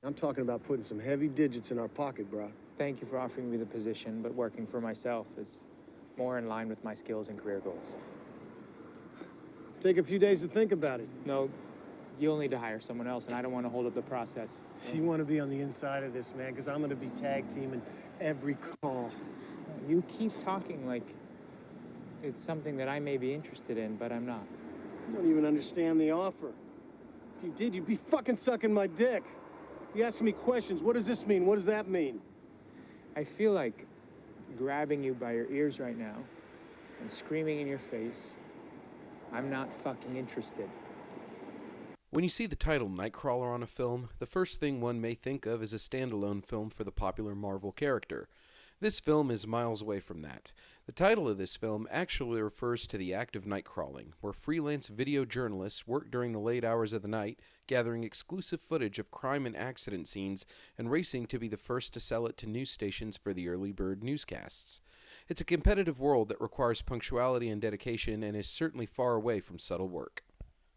I'm talking about putting some heavy digits in our pocket, bro. Thank you for offering me the position, but working for myself is more in line with my skills and career goals. Take a few days to think about it. No, you'll need to hire someone else, and I don't want to hold up the process. You want to be on the inside of this, man, because I'm going to be tag teaming every call. You keep talking like it's something that I may be interested in, but I'm not. You don't even understand the offer. If you did, you'd be fucking sucking my dick. You asking me questions. What does this mean? What does that mean? I feel like grabbing you by your ears right now and screaming in your face, I'm not fucking interested. When you see the title Nightcrawler on a film, the first thing one may think of is a standalone film for the popular Marvel character. This film is miles away from that. The title of this film actually refers to the act of nightcrawling, where freelance video journalists work during the late hours of the night, gathering exclusive footage of crime and accident scenes, and racing to be the first to sell it to news stations for the early bird newscasts. It's a competitive world that requires punctuality and dedication and is certainly far away from subtle work.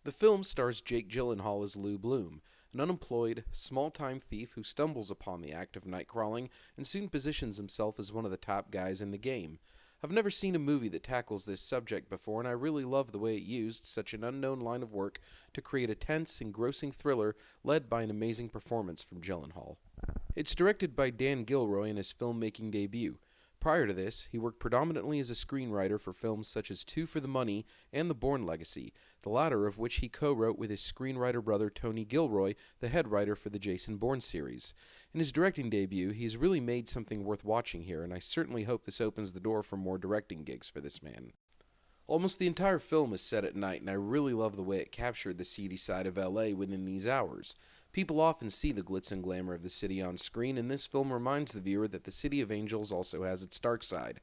The film stars Jake Gyllenhaal as Lou Bloom, an unemployed, small-time thief who stumbles upon the act of nightcrawling and soon positions himself as one of the top guys in the game. I've never seen a movie that tackles this subject before, and I really love the way it used such an unknown line of work to create a tense, engrossing thriller led by an amazing performance from Gyllenhaal. It's directed by Dan Gilroy in his filmmaking debut. Prior to this, he worked predominantly as a screenwriter for films such as Two for the Money and The Bourne Legacy, the latter of which he co-wrote with his screenwriter brother Tony Gilroy, the head writer for the Jason Bourne series. In his directing debut, he has really made something worth watching here, and I certainly hope this opens the door for more directing gigs for this man. Almost the entire film is set at night, and I really love the way it captured the seedy side of LA within these hours. People often see the glitz and glamour of the city on screen, and this film reminds the viewer that the City of Angels also has its dark side.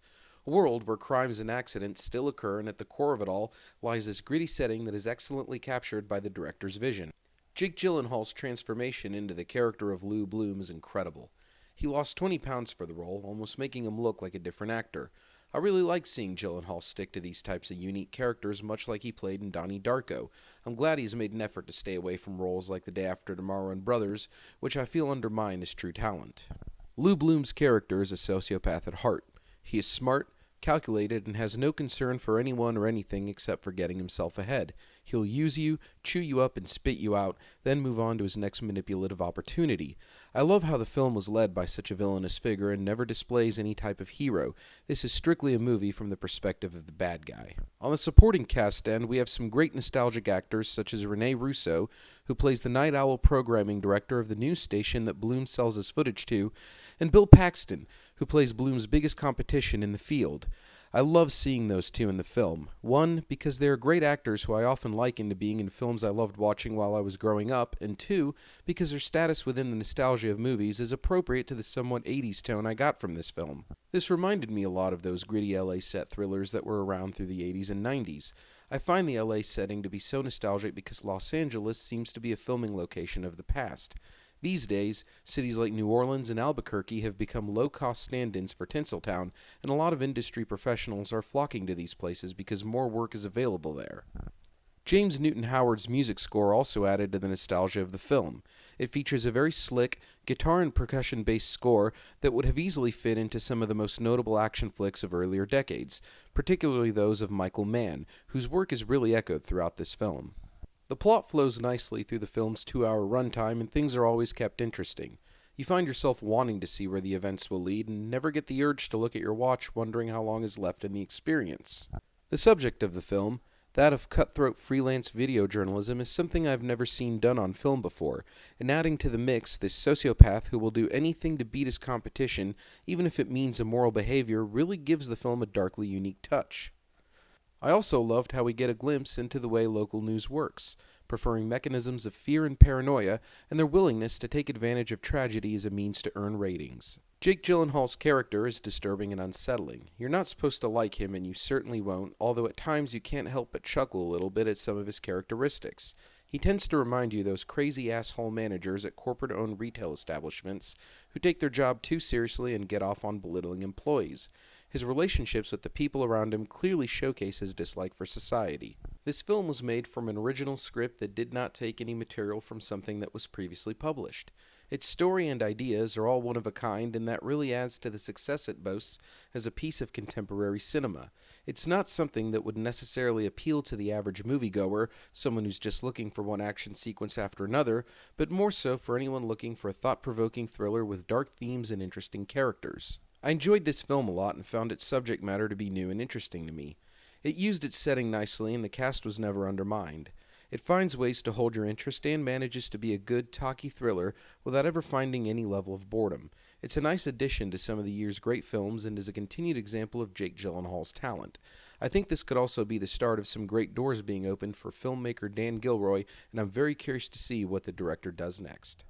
A world where crimes and accidents still occur, and at the core of it all lies this gritty setting that is excellently captured by the director's vision. Jake Gyllenhaal's transformation into the character of Lou Bloom is incredible. He lost 20 pounds for the role, almost making him look like a different actor. I really like seeing Gyllenhaal stick to these types of unique characters, much like he played in Donnie Darko. I'm glad he's made an effort to stay away from roles like The Day After Tomorrow and Brothers, which I feel undermine his true talent. Lou Bloom's character is a sociopath at heart. He is smart, calculated, and has no concern for anyone or anything except for getting himself ahead. He'll use you, chew you up, and spit you out, then move on to his next manipulative opportunity. I love how the film was led by such a villainous figure and never displays any type of hero. This is strictly a movie from the perspective of the bad guy. On the supporting cast end, we have some great nostalgic actors such as Rene Russo, who plays the Night Owl programming director of the news station that Bloom sells his footage to, and Bill Paxton, who plays Bloom's biggest competition in the field. I love seeing those two in the film. One, because they are great actors who I often liken to being in films I loved watching while I was growing up, and two, because their status within the nostalgia of movies is appropriate to the somewhat 80s tone I got from this film. This reminded me a lot of those gritty LA set thrillers that were around through the 80s and 90s. I find the LA setting to be so nostalgic because Los Angeles seems to be a filming location of the past. These days, cities like New Orleans and Albuquerque have become low-cost stand-ins for Tinseltown, and a lot of industry professionals are flocking to these places because more work is available there. James Newton Howard's music score also added to the nostalgia of the film. It features a very slick, guitar and percussion-based score that would have easily fit into some of the most notable action flicks of earlier decades, particularly those of Michael Mann, whose work is really echoed throughout this film. The plot flows nicely through the film's 2-hour runtime, and things are always kept interesting. You find yourself wanting to see where the events will lead, and never get the urge to look at your watch wondering how long is left in the experience. The subject of the film, that of cutthroat freelance video journalism, is something I've never seen done on film before, and adding to the mix this sociopath who will do anything to beat his competition, even if it means immoral behavior, really gives the film a darkly unique touch. I also loved how we get a glimpse into the way local news works, preferring mechanisms of fear and paranoia, and their willingness to take advantage of tragedy as a means to earn ratings. Jake Gyllenhaal's character is disturbing and unsettling. You're not supposed to like him, and you certainly won't, although at times you can't help but chuckle a little bit at some of his characteristics. He tends to remind you of those crazy asshole managers at corporate-owned retail establishments who take their job too seriously and get off on belittling employees. His relationships with the people around him clearly showcase his dislike for society. This film was made from an original script that did not take any material from something that was previously published. Its story and ideas are all one of a kind, and that really adds to the success it boasts as a piece of contemporary cinema. It's not something that would necessarily appeal to the average moviegoer, someone who's just looking for one action sequence after another, but more so for anyone looking for a thought-provoking thriller with dark themes and interesting characters. I enjoyed this film a lot and found its subject matter to be new and interesting to me. It used its setting nicely, and the cast was never undermined. It finds ways to hold your interest and manages to be a good, talky thriller without ever finding any level of boredom. It's a nice addition to some of the year's great films and is a continued example of Jake Gyllenhaal's talent. I think this could also be the start of some great doors being opened for filmmaker Dan Gilroy, and I'm very curious to see what the director does next.